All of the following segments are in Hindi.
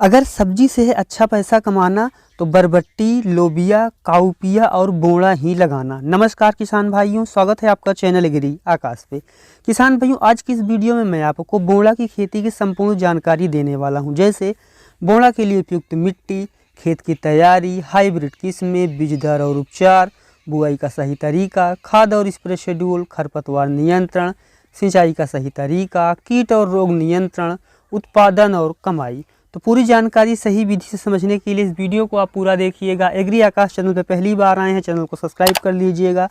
अगर सब्जी से है अच्छा पैसा कमाना तो बरबट्टी, लोबिया, काउपिया और बोड़ा ही लगाना। नमस्कार किसान भाइयों, स्वागत है आपका चैनल एग्री आकाश पे। किसान भाइयों, आज की इस वीडियो में मैं आपको बोड़ा की खेती की संपूर्ण जानकारी देने वाला हूं, जैसे बोड़ा के लिए उपयुक्त मिट्टी, खेत की तैयारी, हाइब्रिड किस्में, बीज दर और उपचार, बुआई का सही तरीका, खाद और स्प्रे शेड्यूल, खरपतवार नियंत्रण, सिंचाई का सही तरीका, कीट और रोग नियंत्रण, उत्पादन और कमाई। तो पूरी जानकारी सही विधि से समझने के लिए इस वीडियो को आप पूरा देखिएगा। एग्री आकाश चैनल पर पहली बार आए हैं, चैनल को सब्सक्राइब कर लीजिएगा,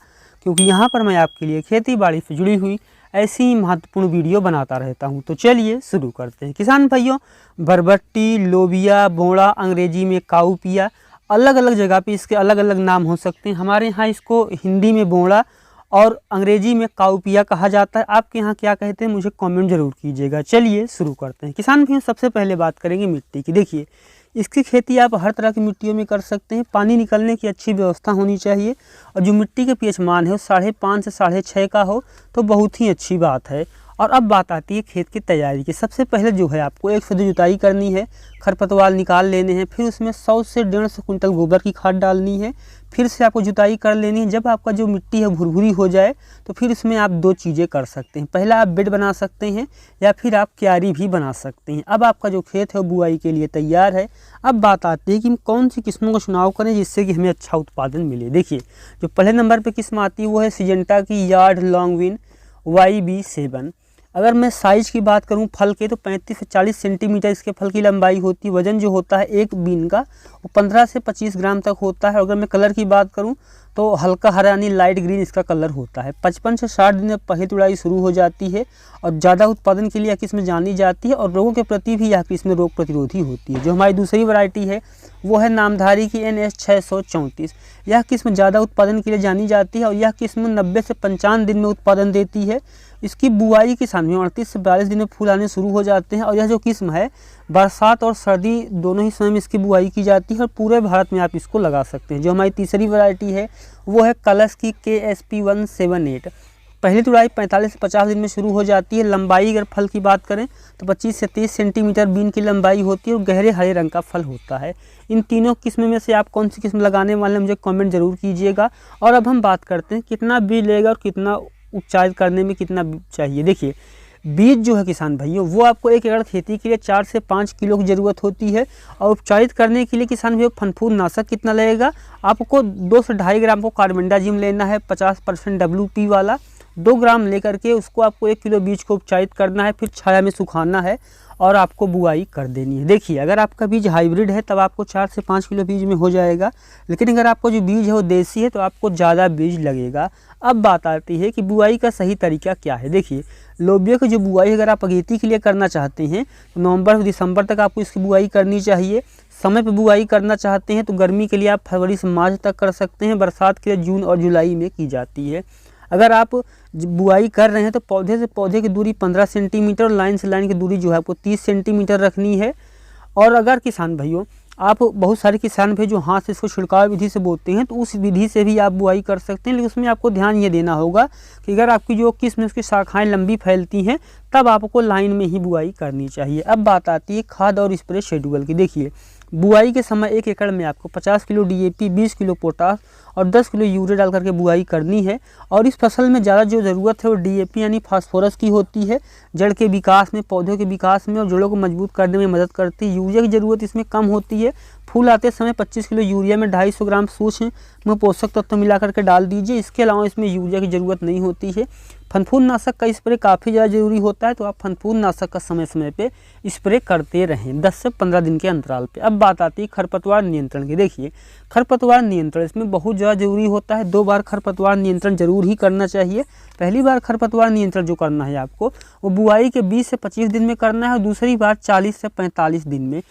क्योंकि यहाँ पर मैं आपके लिए खेती बाड़ी से जुड़ी हुई ऐसी ही महत्वपूर्ण वीडियो बनाता रहता हूँ। तो चलिए शुरू करते हैं। किसान भाइयों, बरबट्टी, लोबिया, बोड़ा, अंग्रेजी में काउपिया, अलग अलग जगह पे इसके अलग अलग नाम हो सकते हैं। हमारे यहाँ इसको हिंदी में बोड़ा और अंग्रेजी में काउपिया कहा जाता है। आपके यहाँ क्या कहते हैं मुझे कमेंट जरूर कीजिएगा। चलिए शुरू करते हैं। किसान भाइयों, सबसे पहले बात करेंगे मिट्टी की। देखिए, इसकी खेती आप हर तरह की मिट्टियों में कर सकते हैं। पानी निकलने की अच्छी व्यवस्था होनी चाहिए और जो मिट्टी के पीएच मान है वो 5.5 से 6.5 का हो तो बहुत ही अच्छी बात है। और अब बात आती है खेत की तैयारी की। सबसे पहले जो है आपको 1 फुट जुताई करनी है, खरपतवार निकाल लेने हैं, फिर उसमें 100 से 150 कुंटल गोबर की खाद डालनी है, फिर से आपको जुताई कर लेनी है। जब आपका जो मिट्टी है भुरभुरी हो जाए तो फिर इसमें आप 2 चीज़ें कर सकते हैं। पहला, आप बेड बना सकते हैं या फिर आप क्यारी भी बना सकते हैं। अब आपका जो खेत है वो बुआई के लिए तैयार है। अब बात आती है कि कौन सी किस्मों का चुनाव करें जिससे कि हमें अच्छा उत्पादन मिले। देखिए, जो पहले नंबर पर किस्म आती है वो है सिजेंटा की यार्ड लॉन्गविन YB7। अगर मैं साइज़ की बात करूं फल के तो 35 से 40 सेंटीमीटर इसके फल की लंबाई होती है। वजन जो होता है एक बीन का वो 15 से 25 ग्राम तक होता है। अगर मैं कलर की बात करूं तो हल्का हरा यानी लाइट ग्रीन इसका कलर होता है। 55 से 60 दिन में पहली तुड़ाई शुरू हो जाती है और ज़्यादा उत्पादन के लिए यह किस्म जानी जाती है और रोगों के प्रति भी यह किस्म रोग प्रतिरोधी होती है। जो हमारी दूसरी वैरायटी है वो है नामधारी की NS 634। यह किस्म ज़्यादा उत्पादन के लिए जानी जाती है और यह किस्म 90 से 55 दिन में उत्पादन देती है। इसकी बुआई के समय 38 से 42 दिन में फूल आने शुरू हो जाते हैं और यह जो किस्म है बरसात और सर्दी दोनों ही समय में इसकी बुआई की जाती है और पूरे भारत में आप इसको लगा सकते हैं। जो हमारी तीसरी वैरायटी है वो है कलश की KSP 178। पहली तुड़ाई 45 से 50 दिन में शुरू हो जाती है। लंबाई अगर फल की बात करें तो 25 से 30 सेंटीमीटर बीन की लंबाई होती है और गहरे हरे रंग का फल होता है। इन तीनों किस्म में से आप कौन सी किस्म लगाने वाले हैं मुझे कमेंट जरूर कीजिएगा। और अब हम बात करते हैं कितना बीज लेगा और कितना उपचार करने में कितना चाहिए। देखिए, बीज जो है किसान भाइयों वो आपको 1 एकड़ खेती के लिए 4 से 5 किलो की ज़रूरत होती है। और उपचारित करने के लिए किसान भाइयों फनफूद नाशक कितना लगेगा, आपको 2 से 2.5 ग्राम को कार्बेंडाजिम लेना है 50% WP वाला। 2 ग्राम लेकर के उसको आपको 1 किलो बीज को उपचारित करना है, फिर छाया में सुखाना है और आपको बुआई कर देनी है। देखिए, अगर आपका बीज हाइब्रिड है तब आपको 4 से 5 किलो बीज में हो जाएगा, लेकिन अगर आपको जो बीज है वो देसी है तो आपको ज़्यादा बीज लगेगा। अब बात आती है कि बुआई का सही तरीका क्या है। देखिए, लोबिया की जो बुआई अगर आप अगेती के लिए करना चाहते हैं तो नवंबर से दिसंबर तक आपको इसकी बुआई करनी चाहिए। समय पर बुआई करना चाहते हैं तो गर्मी के लिए आप फरवरी से मार्च तक कर सकते हैं। बरसात के लिए जून और जुलाई में की जाती है। अगर आप बुआई कर रहे हैं तो पौधे से पौधे की दूरी 15 सेंटीमीटर, लाइन से लाइन की दूरी जो है आपको 30 सेंटीमीटर रखनी है। और अगर किसान भाइयों आप बहुत सारे किसान भाई जो हाथ से इसको छिड़काव विधि से बोते हैं तो उस विधि से भी आप बुआई कर सकते हैं, लेकिन उसमें आपको ध्यान ये देना होगा कि अगर आपकी जो किस्म उसकी शाखाएं लंबी फैलती हैं तब आपको लाइन में ही बुआई करनी चाहिए। अब बात आती है खाद और स्प्रे शेड्यूल की। देखिए, बुआई के समय 1 एकड़ में आपको 50 किलो DAP, 20 किलो पोटास और 10 किलो यूरिया डाल करके बुआई करनी है। और इस फसल में ज़्यादा जो ज़रूरत है वो DAP यानी फास्फोरस की होती है। जड़ के विकास में, पौधों के विकास में और जड़ों को मजबूत करने में मदद करती है। यूरिया की ज़रूरत इसमें कम होती है। फूल आते समय 25 किलो यूरिया में 250 ग्राम सूक्ष्म पोषक तत्व मिला करके डाल दीजिए। इसके अलावा इसमें यूरिया की ज़रूरत नहीं होती है। फनफूद नाशक का स्प्रे काफ़ी ज़्यादा ज़रूरी होता है तो आप फनफूद नाशक का समय समय पे स्प्रे करते रहें 10 से 15 दिन के अंतराल पे। अब बात आती है खरपतवार नियंत्रण की। देखिए, खरपतवार नियंत्रण इसमें बहुत ज़्यादा ज़रूरी होता है। 2 बार खरपतवार नियंत्रण जरूर ही करना चाहिए। पहली बार खरपतवार नियंत्रण जो करना है आपको वो बुआई के 20 से 25 दिन में करना है और दूसरी बार 40 से 45 दिन में।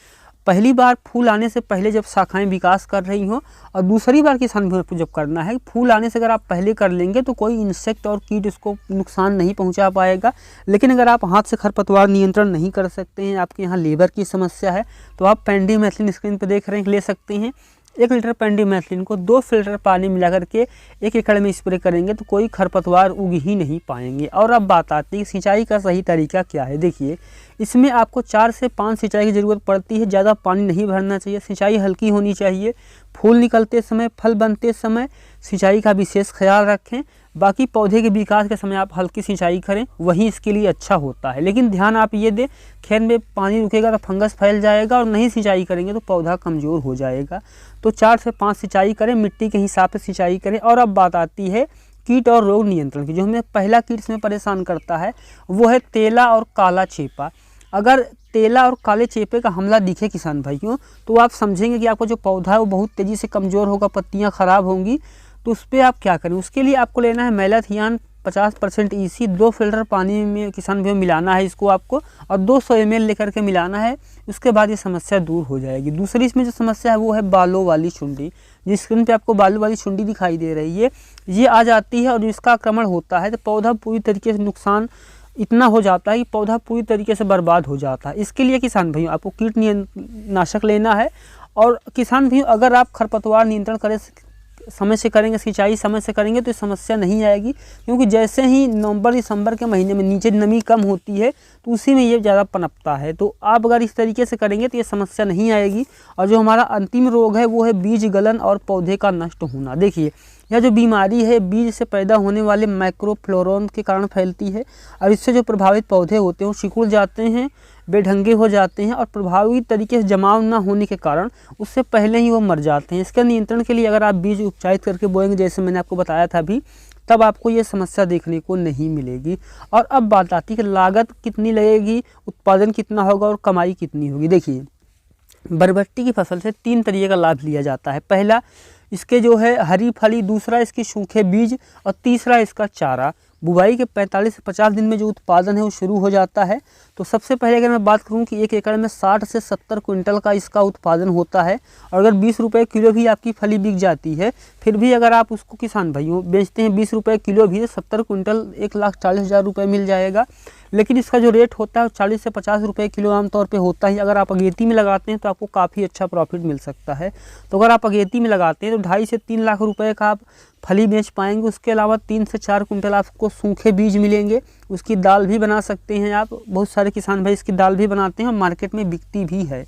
पहली बार फूल आने से पहले जब शाखाएं विकास कर रही हों और दूसरी बार किसान भाइयों जब करना है फूल आने से अगर आप पहले कर लेंगे तो कोई इंसेक्ट और कीट इसको नुकसान नहीं पहुंचा पाएगा। लेकिन अगर आप हाथ से खरपतवार नियंत्रण नहीं कर सकते हैं, आपके यहाँ लेबर की समस्या है, तो आप पेंडी मैथिलीन स्क्रीन पर देख रहे हैं ले सकते हैं। 1 लीटर पेंडिमेथलिन को 2 फिल्टर पानी मिलाकर के 1 एकड़ में स्प्रे करेंगे तो कोई खरपतवार उग ही नहीं पाएंगे। और अब बात आती है सिंचाई का सही तरीका क्या है। देखिए, इसमें आपको 4 से 5 सिंचाई की ज़रूरत पड़ती है। ज़्यादा पानी नहीं भरना चाहिए, सिंचाई हल्की होनी चाहिए। फूल निकलते समय, फल बनते समय सिंचाई का विशेष ख्याल रखें। बाकी पौधे के विकास के समय आप हल्की सिंचाई करें, वही इसके लिए अच्छा होता है। लेकिन ध्यान आप ये दें, खेत में पानी रुकेगा तो फंगस फैल जाएगा और नहीं सिंचाई करेंगे तो पौधा कमज़ोर हो जाएगा। तो 4 से 5 सिंचाई करें, मिट्टी के हिसाब से सिंचाई करें। और अब बात आती है कीट और रोग नियंत्रण की। जो हमें पहला कीट इसमें परेशान करता है वो है तेला और काला चेपा। अगर तेला और काले चेपे का हमला दिखे किसान भाइयों, तो आप समझेंगे कि आपका जो पौधा है वो बहुत तेज़ी से कमज़ोर होगा, पत्तियां खराब होंगी। तो उस पर आप क्या करें, उसके लिए आपको लेना है मैलाथियान 50% EC 2 फिल्टर पानी में किसान भाइयों मिलाना है इसको आपको, और 200 ml लेकर के मिलाना है। उसके बाद ये समस्या दूर हो जाएगी। दूसरी इसमें जो समस्या है वो है बालों वाली सुंडी। जिस स्क्रीन पे आपको बालों वाली सुंडी दिखाई दे रही है, ये आ जाती है और इसका आक्रमण होता है तो पौधा पूरी तरीके से नुकसान इतना हो जाता है कि पौधा पूरी तरीके से बर्बाद हो जाता है। इसके लिए किसान भाइयों आपको कीटनाशक लेना है। और किसान भाइयों, अगर आप खरपतवार नियंत्रण करें समय से करेंगे, सिंचाई समय से करेंगे तो ये समस्या नहीं आएगी। क्योंकि जैसे ही नवंबर दिसंबर के महीने में नीचे नमी कम होती है तो उसी में ये ज़्यादा पनपता है। तो आप अगर इस तरीके से करेंगे तो ये समस्या नहीं आएगी। और जो हमारा अंतिम रोग है वो है बीज गलन और पौधे का नष्ट होना। देखिए, यह जो बीमारी है बीज से पैदा होने वाले माइक्रोफ्लोरोन के कारण फैलती है। और इससे जो प्रभावित पौधे होते हैं वो सिकुड़ जाते हैं, बेढंगे हो जाते हैं और प्रभावी तरीके से जमाव ना होने के कारण उससे पहले ही वो मर जाते हैं। इसके नियंत्रण के लिए अगर आप बीज उपचारित करके बोएंगे, जैसे मैंने आपको बताया था अभी, तब आपको ये समस्या देखने को नहीं मिलेगी। और अब बात आती है कि लागत कितनी लगेगी, उत्पादन कितना होगा और कमाई कितनी होगी। देखिए, बरबट्टी की फसल से 3 तरीके का लाभ लिया जाता है। पहला इसके जो है हरी फली, दूसरा इसके सूखे बीज और तीसरा इसका चारा। बुवाई के 45 से 50 दिन में जो उत्पादन है वो शुरू हो जाता है। तो सबसे पहले अगर मैं बात करूं कि 1 एकड़ में 60 से 70 क्विंटल का इसका उत्पादन होता है। और अगर 20 रुपये किलो भी आपकी फली बिक जाती है, फिर भी अगर आप उसको किसान भाइयों बेचते हैं 20 रुपये किलो भी, तो 70 क्विंटल 1,40,000 रुपये मिल जाएगा। लेकिन इसका जो रेट होता है 40 से 50 रुपये किलो आमतौर पे होता है। अगर आप अगेती में लगाते हैं तो आपको काफ़ी अच्छा प्रॉफिट मिल सकता है। तो अगर आप अगेती में लगाते हैं तो 2.5 से 3 लाख रुपए का आप फली बेच पाएंगे। उसके अलावा 3 से 4 कुंटल आपको सूखे बीज मिलेंगे। उसकी दाल भी बना सकते हैं आप। बहुत सारे किसान भाई इसकी दाल भी बनाते हैं और मार्केट में बिकती भी है।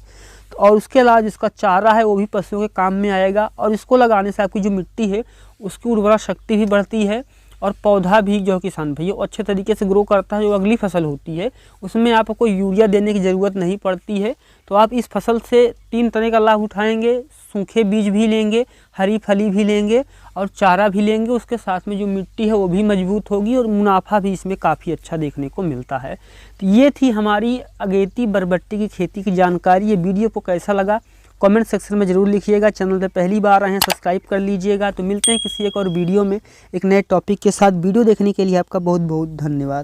और उसके अलावा जिसका चारा है वो भी पशुओं के काम में आएगा। और इसको लगाने से आपकी जो मिट्टी है उसकी उर्वरा शक्ति भी बढ़ती है और पौधा भी जो किसान भैया अच्छे तरीके से ग्रो करता है। जो अगली फसल होती है उसमें आपको यूरिया देने की ज़रूरत नहीं पड़ती है। तो आप इस फसल से 3 तरह का लाभ उठाएंगे, सूखे बीज भी लेंगे, हरी फली भी लेंगे और चारा भी लेंगे। उसके साथ में जो मिट्टी है वो भी मजबूत होगी और मुनाफा भी इसमें काफ़ी अच्छा देखने को मिलता है। तो ये थी हमारी अगेती बरबट्टी की खेती की जानकारी। ये वीडियो को कैसा लगा कमेंट सेक्शन में ज़रूर लिखिएगा। चैनल पे पहली बार आए हैं सब्सक्राइब कर लीजिएगा। तो मिलते हैं किसी एक और वीडियो में एक नए टॉपिक के साथ। वीडियो देखने के लिए आपका बहुत बहुत धन्यवाद।